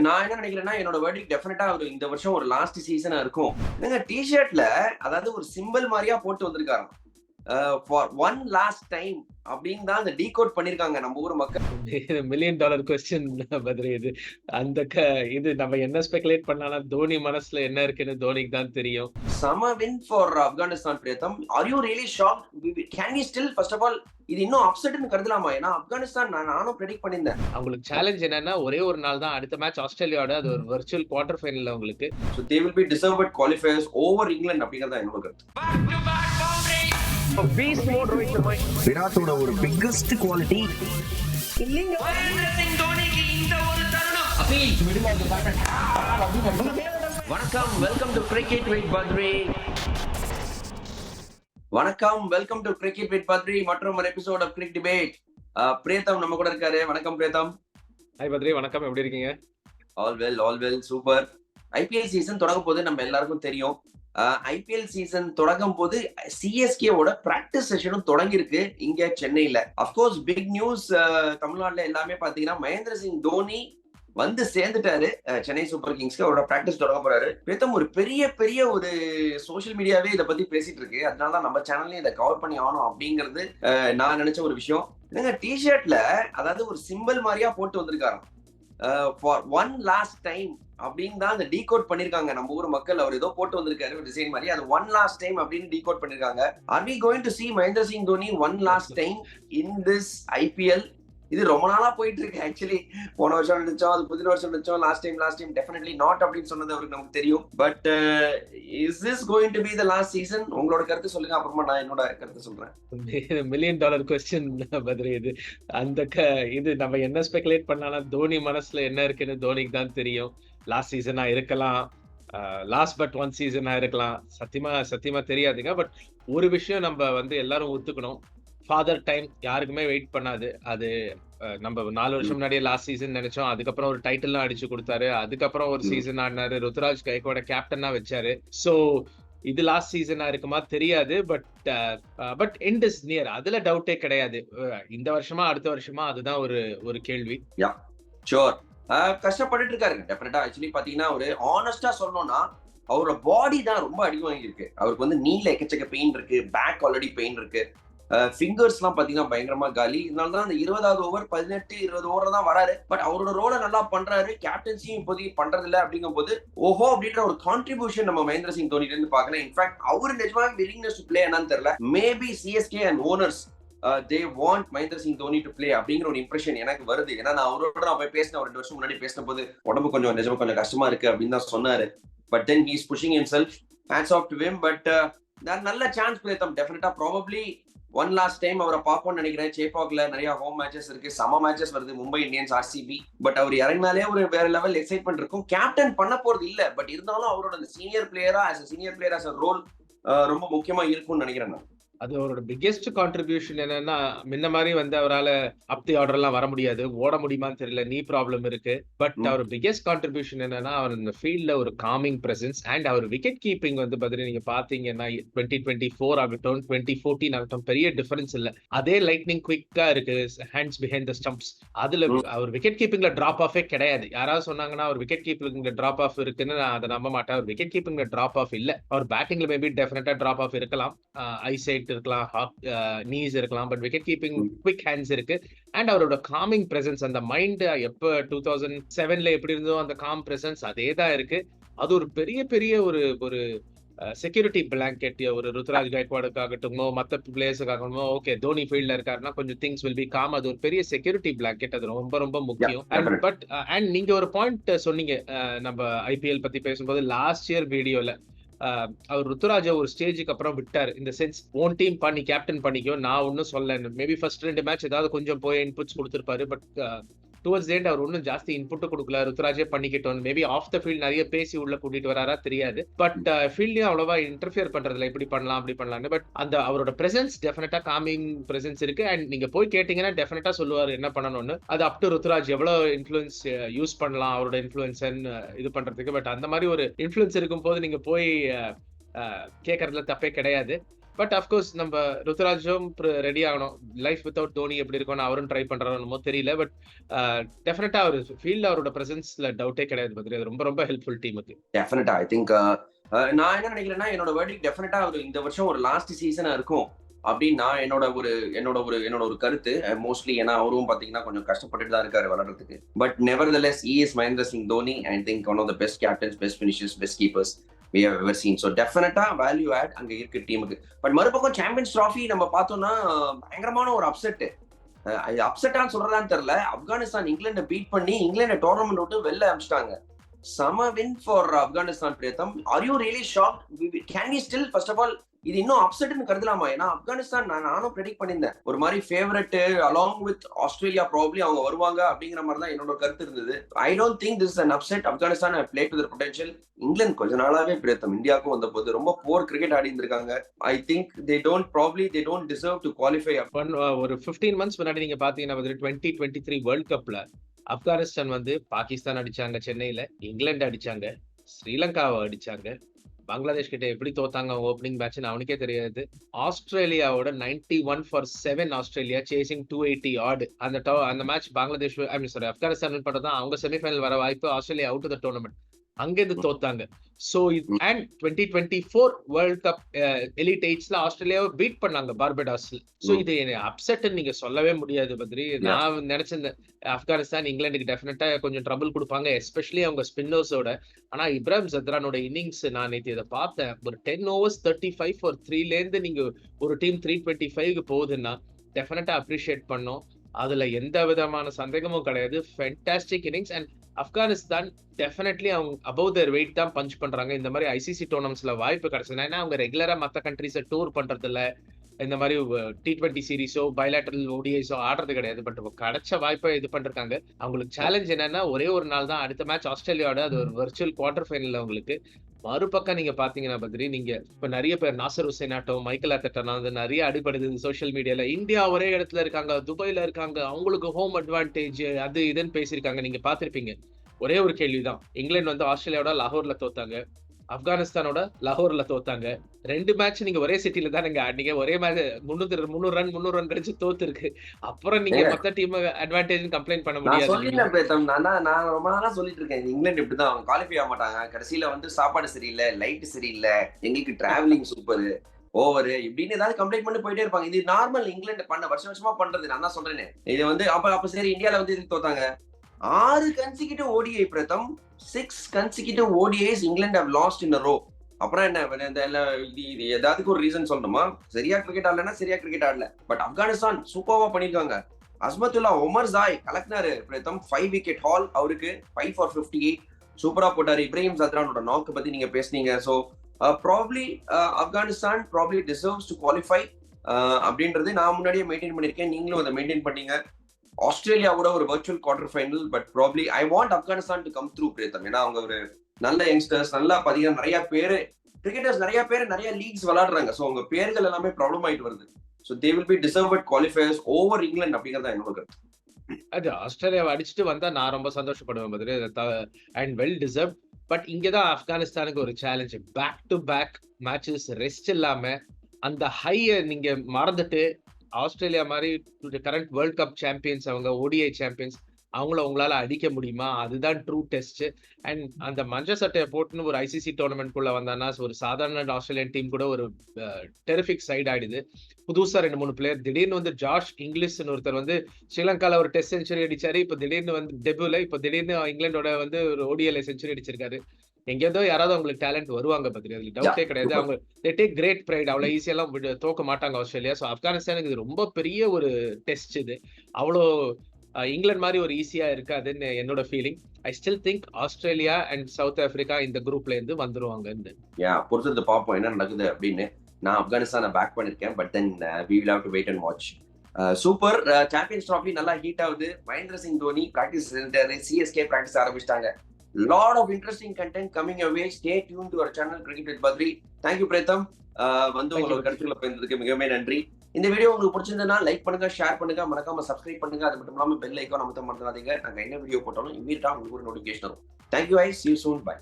நான் என்ன நினைக்கிறேன்னா, என்னோட வெர்டிக்ட் டெஃபினட்டா இந்த வருஷம் ஒரு லாஸ்ட் சீசனா இருக்கும். என்னங்க டி-ஷர்ட்ல அதாவது ஒரு சிம்பல் மாரியா போட்டு வந்திருக்காராம். ஃபார் ஒன் லாஸ்ட் டைம் அப்படின்னு தான் அத டீகோட் பண்ணியிருக்காங்க நம்ம ஊர் மக்கள். மில்லியன் டாலர் கொஸ்டின் பத்ரி இது. அந்த இது நம்ம என்ன ஸ்பெகுலேட் பண்ணாலும் தோனி மனசுல என்ன இருக்குன்னு தோனிக்கு தான் தெரியும். Some win for Afghanistan Pretham. Are you really shocked? Can we still first of all இது இன்னும் அப்செட்னு கருதலாமா? ஏன்னா ஆப்கானிஸ்தான் நானும் பிரெடிக்ட் பண்ணியிருந்தேன். அவங்களுக்கு சேலஞ்ச் என்னன்னா ஒரே ஒரு நாள் தான். அடுத்த மேட்ச் ஆஸ்திரேலியாவோட, அது ஒரு வர்ச்சுவல் குவார்டர் ஃபைனல் அவங்களுக்கு. So they will be deserved qualifiers over England அப்படிங்கறத என்னோட கருத்து. விராட்டோட ஒரு பிக்கஸ்ட் குவாலிட்டி வணக்கம், welcome to cricket with Badri. வணக்கம், welcome to cricket with Badri மற்றும் ஒரு episode of cric debate. Pretham நம்ம கூட இருக்காரு. வணக்கம் பிரேத்தம். ஹாய் பத்ரி, வணக்கம். எப்படி இருக்கீங்க? All well, super. IPL season தொடங்கும் போது நம்ம எல்லாருக்கும் தெரியும். ஐபிஎல் சீசன் தொடங்கும் போது சிஎஸ்கேவோட பிராக்டிஸ் செஷனும் தொடங்கியிருக்கு இங்க சென்னையில. அப்கோர்ஸ் பிக் நியூஸ் தமிழ்நாட்டுல எல்லாமே பாத்தீங்கன்னா மகேந்திர சிங் தோனி வந்து சேர்ந்துட்டாரு சென்னை சூப்பர் கிங்ஸ்க்கு. அவரோட பிராக்டிஸ் தொடங்க போறாரு. பிரேத்தம், ஒரு பெரிய ஒரு சோசியல் மீடியாவே இதை பத்தி பேசிட்டு இருக்கு. அதனால நம்ம சேனல்லையும் இதை கவர் பண்ணி ஆகணும் அப்படிங்கிறது நான் நினைச்ச ஒரு விஷயம். என்னங்க, டி-ஷர்ட்ல அதாவது ஒரு சிம்பல் மாதிரியா போட்டு வந்திருக்காராம். ஃபார் ஒன் லாஸ்ட் டைம் அப்படின்னு தான் அந்த டீகோட் பண்ணிருக்காங்க நம்ம ஊர் மக்கள். அவர் ஏதோ போட்டு வந்திருக்காரு ஒரு டிசைன் மாதிரி. அது ஒன் லாஸ்ட் டைம் அப்படின்னு டீகோட் பண்ணிருக்காங்க. Are we going to see Mahendra Singh Dhoni one last time in this IPL? இது ரொம்ப நாளா போயிட்டு இருக்கு. ஆக்சுவலி போன வருஷம் நினைச்சோம், அது புதிய வருஷம் நினைச்சோம். லாஸ்ட் டைம் டெஃபினெட்லி நாட் அப்படின்னு சொன்னது அவருக்கு நமக்கு தெரியும். But is this going to be the last season? உங்களோட கருத்து சொல்லுங்க, அப்புறமா நான் என்னோட கருத்து சொல்றேன். மில்லியன் டாலர் கொஸ்டின் பத்ரி இது. அந்த இது நம்ம என்ன ஸ்பெகுலேட் பண்ணாலும் தோனி மனசுல என்ன இருக்குன்னு தோனிக்கு தான் தெரியும். லாஸ்ட் சீசனா இருக்கலாம், லாஸ்ட் பட் ஒன் சீசனா இருக்கலாம். சத்தியமா தெரியாதுங்க. பட் ஒரு விஷயம் நம்ம எல்லாரும் ஒத்துக்கணும், ஃபாதர் டைம் யாருக்குமே வெயிட் பண்ணாது. அது நம்ம 4 வருஷம் முன்னாடியே லாஸ்ட் சீசன் நினைச்சோம். அதுக்கப்புறம் ஒரு டைட்டில்லாம் அடிச்சு கொடுத்தாரு. அதுக்கப்புறம் ஒரு சீசன் ஆடினாரு, ருத்ராஜ் கைக்கோட கேப்டனா வச்சாரு. சோ இது லாஸ்ட் சீசனா இருக்குமா தெரியாது. பட் எண்ட் இஸ் நியர், அதுல டவுட்டே கிடையாது. இந்த வருஷமா அடுத்த வருஷமா அதுதான் ஒரு கேள்வி. ஷூர். கஷ்டப்பட்டுட்டு இருக்காரு டெஃபினட்டா. ஆக்சுவலி பாத்தீங்கன்னா ஒரு ஆனஸ்டா சொல்லணும்னா அவரோட பாடி தான் ரொம்ப அடி வாங்கியிருக்கு. அவருக்கு நீல எக்கச்சக்க பெயின் இருக்கு, பேக் ஆல்ரெடி பெயின் இருக்கு, ஃபிங்கர்ஸ் எல்லாம் பாத்தீங்கன்னா பயங்கரமா காலி. இதனாலதான் அந்த 20வது ஓவர் 18-20 ஓவர் தான் வராரு. பட் அவரோட ரோலை நல்லா பண்றாரு. கேப்டன்சியும் இப்போதைக்கு பண்றது இல்லை. அப்படிங்கும் போது ஓஹோ அப்படின்ற ஒரு கான்ட்ரிபியூஷன் நம்ம மகேந்திர சிங் தோனில இருந்து பாக்கலாம். இன்ஃபேக்ட் அவரு நிஜமாக வில்லிங்னஸ் டு பிளே என்னன்னு தெரியல. Maybe CSK and owners they want Mahendra Singh Dhoni to play அப்படிங்கிற ஒரு இம்ப்ரெஷன் எனக்கு வருது. ஏன்னா நான் அவரோட போய் பேசின 2 வருஷம் முன்னாடி பேசின போது உடம்பு கொஞ்சம் கஷ்டமா இருக்கு அப்படின்னு தான் சொன்னாரு. But then he is pushing himself. hats off to him. But நல்ல சான்ஸ் பிரேத்தம். டெஃபினட்டா ப்ராபப்லி ஒன் லாஸ்ட் டைம் அவரை பார்ப்போம்னு நினைக்கிறேன். சேப்பாக்ல நிறைய ஹோம் மேட்சஸ் இருக்கு, சம மேட்சஸ் வருது, மும்பை இந்தியன்ஸ், ஆர்சிபி. பட் அவர் இறங்கினாலே ஒரு வேற லெவல் எக்ஸைட்மெண்ட் இருக்கும். கேப்டன் பண்ண போறது இல்ல, பட் இருந்தாலும் அவரோட சீனியர் பிளேயரா ஆஸ் அ ரோல் ரொம்ப முக்கியமா இருக்கும்னு நினைக்கிறேன் நான். அது அவரோட பிக்கெஸ்ட் கான்ட்ரிபியூஷன் என்னன்னா, முன்ன மாதிரி அவரால் அப் தி ஆர்டர் எல்லாம் வர முடியாது, ஓட முடியுமான்னு தெரியல, நீ ப்ராப்ளம் இருக்கு. பட் அவர் பிக்கெஸ்ட் கான்ட்ரிபியூஷன் என்னன்னா, அவர் இந்த ஃபீல்ட்ல ஒரு காமிங் பிரசன்ஸ் அண்ட் அவர் விக்கெட் கீப்பிங் பதில் நீங்க பாத்தீங்கன்னா 2024 ஆகட்டும் 2014 ஆகட்டும் பெரிய டிஃபரன்ஸ் இல்ல. அதே லைட்னிங் குவிக்கா இருக்கு, ஹேண்ட்ஸ் பிஹைண்ட் த ஸ்டம்ப்ஸ். அதுல அவர் விக்கெட் கீப்பிங்ல டிராப் ஆஃபே கிடையாது. யாராவது சொன்னாங்கன்னா அவர் விக்கெட் கீப்பிங்ல டிராப் ஆஃப் இருக்குன்னு நான் அதை நம்ப மாட்டேன். அவர் விக்கெட் கீப்பிங்ல டிராப் ஆஃப் இல்ல. அவர் பேட்டிங்ல மேபி டெஃபினட்டா டிராப் ஆஃப் இருக்கலாம், ஐசைட் இருக்கலாம், நீஸ் இருக்கலாம். But wicket keeping quick hands இருக்கு. அண்ட் அவரோட காமிங் பிரசன்ஸ், அந்த மைண்ட் எப்ப 2007ல எப்படி இருந்தோ அந்த காம் பிரசன்ஸ் அதே தான் இருக்கு. அது ஒரு பெரிய ஒரு செக்யூரிட்டி பிளாங்கெட். ஒரு ருத்ராஜ் கைக்வாடுக்காகட்டுமோ மற்ற பிளேயர்ஸுக்காகட்டுமோ, ஓகே தோனி ஃபீல்ட்ல இருக்காருன்னா கொஞ்சம் திங்ஸ் வில் பி காம். அது ஒரு பெரிய செக்யூரிட்டி பிளாங்கெட். அது ரொம்ப முக்கியம். அண்ட் நீங்க ஒரு பாயிண்ட் சொன்னீங்க, நம்ம ஐபிஎல் பத்தி பேசும்போது லாஸ்ட் இயர் வீடியோல அவர் ருத்துராஜ ஒரு ஸ்டேஜுக்கு அப்புறம் விட்டாரு. இந்த சென்ஸ் ஓன் டீம் பண்ணி கேப்டன் பண்ணிக்கோ, நான் ஒன்னும் சொல்ல. மேபி ஃபர்ஸ்ட் 2 மேட்ச் ஏதாவது கொஞ்சம் போய் இன்புட்ஸ் கொடுத்திருப்பாரு. பட் டுவர்ட்ஸ் தி எண்ட் அவர் ஒன்னும் ஜாஸ்தி இன்புட் கொடுக்கல. ருத்ராஜே பண்ணிக்கிட்டோம். மேபி ஆஃப் த ஃபீல்ட் நிறைய பேசி உள்ள கூட்டிட்டு வராரா தெரியாது. பட் ஃபீல்ட்லயும் அவ்வளவா இன்டர்ஃபியர் பண்றதுல இப்படி பண்ணலாம் அப்படி பண்ணலாம்னு. பட் அந்த அவரோட பிரசன்ஸ் டெஃபினட்டா காமிங் பிரசன்ஸ் இருக்கு. அண்ட் நீங்க போய் கேட்டீங்கன்னா டெஃபினட்டா சொல்லுவாரு என்ன பண்ணணும்னு. அது அப் டு ருத்ராஜ் எவ்வளவு இன்ஃபுளுன்ஸ் யூஸ் பண்ணலாம் அவரோட இன்ஃபுளுன்ஸ் இது பண்றதுக்கு. பட் அந்த மாதிரி ஒரு இன்ஃபுளுன்ஸ் இருக்கும் போது நீங்க போய் கேட்கறதுல தப்பே கிடையாது. பட் அஃப்கோர்ஸ் நம்ம ருத்துராஜும் ரெடி ஆகணும். லைஃப் வித்தவுட் தோனி எப்படி இருக்கும்னு அவரும் ட்ரை பண்றாரோ தெரியல. பட் டெஃபினட்டா அவர் ஃபீல்ட்ல அவரோட பிரசன்ஸ்ல டவுட்டே கிடையாது பத்ரி. அது ரொம்ப ரொம்ப ஹெல்ப்ஃபுல் டீமுக்கு. டெஃபினட்டா ஐ திங்க் நான் என்ன நினைக்கிறேன்னா, என்னோட வேர்டிக் டெஃபினட்டா அவர் இந்த வருஷம் ஒரு லாஸ்ட் சீசனா இருக்கும் அப்படின்னு நான் என்னோட ஒரு கருத்து. மோஸ்ட்லி ஏன்னா அவரும் பாத்தீங்கன்னா கொஞ்சம் கஷ்டப்பட்டுட்டு தான் இருக்காரு வளர்றதுக்கு. But nevertheless he is Mahendra Singh Dhoni. I think one of the best captains, best finishers, best keepers we have ever seen. So definitely value add அங்க இருக்கு டீமுக்கு. பட் மறுபக்கம் சாம்பியன்ஸ் டிராஃபி நம்ம பார்த்தோம்னா பயங்கரமான ஒரு அப்செட். அப்செட்டான்னு சொல்றதான்னு தெரியல. ஆப்கானிஸ்தான் இங்கிலாண்டை பீட் பண்ணி இங்கிலாண்டை டோர்னமெண்ட் விட்டு வெளில அனுப்பிச்சிட்டாங்க. Summer win for Afghanistan, Priyatham. Are you really shocked? Can we still, first of all, இது இன்னும் அப்செட்னு கருதலாமா? ஏன்னா ஆப்கானிஸ்தான் நானும் ப்ரெடிக்ட் பண்ணியிருந்தேன் ஒரு மாதிரி favourite along with Australia probably அவங்க வருவாங்க அப்படிங்கிற மாதிரி தான் என்னோட கருத்து இருந்தது. I don't think this is an upset. Afghanistan have played to their potential. England கொஞ்ச நாளாவே பிரியத்தம் இந்தியாவுக்கும் வந்த போது ரொம்ப போர் கிரிக்கெட் ஆடி இருந்திருக்காங்க. I think they don't deserve to qualify. ஒரு 15 months முன்னாடி நீங்க பாத்தீங்கன்னா 2023 வேர்ல்ட் கப்ல ஆப்கானிஸ்தான் பாகிஸ்தான் அடிச்சாங்க, சென்னையில இங்கிலாந்து அடிச்சாங்க, ஸ்ரீலங்காவை அடிச்சாங்க, பங்களாதேஷ் கிட்ட எப்படி தோத்தாங்க ஓப்பனிங் மேட்ச் அவனுக்கே தெரியாது. ஆஸ்திரேலியாவோட 91-7 ஆஸ்திரேலியா சேசிங் 280 ஆட். அந்த மேட்ச் பங்களாதேஷ் ஆப்கானிஸ்தான் பண்றதான் அவங்க செமிஃபைனல் வர வாய்ப்பு. Australia out of the tournament அங்கிருந்து தோத்தாங்க. So and 2024 world cup elite 8ல ஆஸ்திரேலியாவை பீட் பண்ணாங்க பார்படாஸ்ல. சோ இது அப்செட் நீங்க சொல்லவே முடியாது பத்ரி. நான் நினைச்சிருந்தேன் ஆப்கானிஸ்தான் இங்கிலாந்துக்கு டெஃபினட்டா கொஞ்சம் ட்ரபிள் கொடுப்பாங்க, எஸ்பெஷலி அவங்க ஸ்பின்னர்ஸோட. ஆனா இப்ராஹிம் ஜத்ரானோட இன்னிங்ஸ் நான் நேற்று இதை பார்த்தேன். ஒரு 10 overs 35 for 3ல இருந்து நீங்க ஒரு டீம் 325க்கு போகுதுன்னா டெஃபினட்டா அப்ரிஷியேட் பண்ணோம். அதுல எந்த விதமான சந்தேகமும் கிடையாது. Fantastic innings. And Afghanistan definitely அவங்க அபவ் தேர் வெயிட் தான் பஞ்ச் பண்றாங்க. இந்த மாதிரி ஐசிசி டோர்னமெண்ட்ஸ்ல வாய்ப்பு கிடைச்சது. ஏன்னா அவங்க ரெகுலரா மற்ற கண்ட்ரீஸை டூர் பண்றது இல்ல, இந்த மாதிரி T20 சீரீஸோ பைலேட்டரல் ஓடிஐஸோ ஆடுறது கிடையாது. பட் கிடைச்ச வாய்ப்பை இது பண்ணிருக்காங்க. அவங்களுக்கு சேலஞ்ச் என்னன்னா ஒரே ஒரு நாள் தான் அடுத்த மேட்ச் ஆஸ்திரேலியாவோட. அது ஒரு வர்ச்சுவல் குவார்டர் ஃபைனல் அவங்களுக்கு. மறுபக்கம் நீங்க பாத்தீங்கன்னா பத்ரி, நீங்க இப்ப நிறைய பேர் நாசர் ஹுசைன் ஆட்டம், மைக்கேல் ஆர்டெட்டா நிறைய அடிபடுது சோசியல் மீடியால. இந்தியா ஒரே இடத்துல இருக்காங்க, துபாயில இருக்காங்க, அவங்களுக்கு ஹோம் அட்வான்டேஜ் அது இதுன்னு பேசியிருக்காங்க. நீங்க பாத்திருப்பீங்க. ஒரே ஒரு கேள்விதான், இங்கிலாந்து ஆஸ்திரேலியாவோட லாகூர்ல தோத்தாங்க, ஆப்கானிஸ்தானோட லாகூர்ல தோத்தாங்க. 2 மேட்ச் நீங்க ஒரே சிட்டில தான் நீங்க ஆடினீங்க. ஒரே மேட்ச் 300 ரன் கழிச்சு தோத்து இருக்கு. அப்புறம் நீங்க மொத்த டீம் அட்வான்டேஜ் கம்ப்ளைண்ட் பண்ண முடியாது. நான் ரொம்ப நாளா சொல்லிட்டு இருக்கேன், இங்கிலாந்து இப்படிதான் அவங்க குவாலிஃபை ஆக மாட்டாங்க. கடைசியில சாப்பாடு சரியில்லை, லைட் சரியில்லை, எங்களுக்கு டிராவலிங் சூப்பர் ஓவர் இப்படின்னு ஏதாவது கம்ப்ளைண்ட் பண்ணி போயிட்டே இருப்பாங்க. இது நார்மல் இங்கிலாந்து பண்ண வருஷமா பண்றது. நான் தான் சொல்றேன் இது அப்ப சரி இந்தியால இதுக்கு தோத்தாங்க. 6 consecutive ODI பிரதம், 6 consecutive ODIs England have lost in a row. அப்புறம் என்ன ஏதாவது ஒரு ரீசன் சொல்லணுமா? சரியா கிரிக்கெட் ஆடலன்னா சரியா கிரிக்கெட் ஆடல. பட் ஆப்கானிஸ்தான் சூப்பர்வா பண்ணிருக்காங்க. அஸ்மத்துல்லா ஒமர் ஜாய் கலக்னாரு பிரதம், 5 wicket haul அவருக்கு 5 for 58 சூப்பரா போட்டாரு. இப்ராஹிம் ஜத்ரானோட நாக்கு பத்தி நீங்க பேசுனீங்க. So probably Afghanistan probably deserves to qualify அப்படின்றது நான் முன்னாடியே மெயின்டைன் பண்ணிருக்கேன். நீங்களும் அதை மெயின்டைன் பண்ணீங்க. ஆஸ்திரேலியாவோட ஒரு virtual quarter final. But probably I want Afghanistan to come through Pretham. ஏன்னா அவங்க ஒரு நல்ல யங்ஸ்டர்ஸ், நல்லா பாத்தீங்கன்னா நிறைய பேரு கிரிக்கெட்டர்ஸ், நிறைய பேர் நிறைய லீக்ஸ் விளையாடுறாங்க. ஸோ அவங்க பேர்கள் எல்லாமே ப்ராப்ளம் ஆயிட்டு வருது. So they will be deserved qualifiers over England அப்படிங்கிறத என்னோட கருத்து. அது ஆஸ்திரேலியாவை அடிச்சுட்டு வந்தா நான் ரொம்ப சந்தோஷப்படுவேன் பதில், அண்ட் வெல் டிசர்வ். பட் இங்கதான் ஆப்கானிஸ்தானுக்கு ஒரு challenge. Back to back matches, rest இல்லாம அந்த ஹையை நீங்க மறந்துட்டு ஆஸ்திரேலியா மாதிரி கரண்ட் வேர்ல்ட் கப் சாம்பியன்ஸ், அவங்க ஓடிஐ சாம்பியன்ஸ், அவங்கள உங்களால அடிக்க முடியுமா? அதுதான் ட்ரூ டெஸ்ட். அண்ட் அந்த மஞ்சள் சட்டையை போட்டுன்னு ஒரு ஐசிசி டோர்னமெண்ட் குள்ள வந்தானா ஒரு சாதாரண ஆஸ்திரேலியன் டீம் கூட ஒரு டெரிஃபிக் சைட் ஆயிடுது. புதுசா 2-3 பிளேயர் திடீர்னு ஜாஷ் இங்கிலீஷ்னு ஒருத்தர் ஸ்ரீலங்கால ஒரு டெஸ்ட் செஞ்சுரி அடிச்சாரு. இப்ப திடீர்னு டெபியூல இப்ப திடீர்னு இங்கிலாண்டோட ஒரு ஓடிஐல செஞ்சுரி அடிச்சிருக்காரு. எங்கேதோ யாராவது அவங்களுக்கு டேலண்ட் வருவாங்க பத்திரி, அதுல டவுட்டே கிடையாது. அவங்க they take great pride. அவ்வளவு ஈஸியெல்லாம் தோக்க மாட்டாங்க ஆஸ்திரேலியா. ஸோ ஆப்கானிஸ்தானுக்கு இது ரொம்ப பெரிய ஒரு டெஸ்ட். இது அவ்வளோ இங்கிலாந்து மாதிரி ஒரு ஈஸியா இருக்காதுன்னு என்னோட feeling. I still think Australia and south Africa இந்த குரூப்ல இருந்து வந்துருவாங்கன்னு. பொறுத்து பார்ப்போம் என்ன நடக்குது அப்படின்னு. நான் ஆப்கானிஸ்தானை பேக் பண்ணிருக்கேன். But then we will have to wait and watch. Super. Champions trophy நல்லா ஹீட் ஆகுது. Mahendra Singh Dhoni practice, CSK practice ஆரம்பிச்சிட்டாங்க. Lot of interesting content coming your way. Stay tuned to our channel Cricket with Badri. Thank you Pritham. உங்களோட கருத்துக்களை பகிர்ந்ததுக்கு மிகவே நன்றி. இந்த video உங்களுக்கு பிடிச்சிருந்தா லைக் பண்ணுங்க, ஷேர் பண்ணுங்க, மறக்காம சப்ஸ்கிரைப் பண்ணுங்க. அது மட்டும் இல்லாம பெல் ஐகான் அமுத்த மறந்துடாதீங்க. நாங்க என்ன வீடியோ போட்டாலும் இமீடியட்டா உங்களுக்கு ஒரு நோட்டிபிகேஷன் வரும். Thank you guys. See you soon. Bye.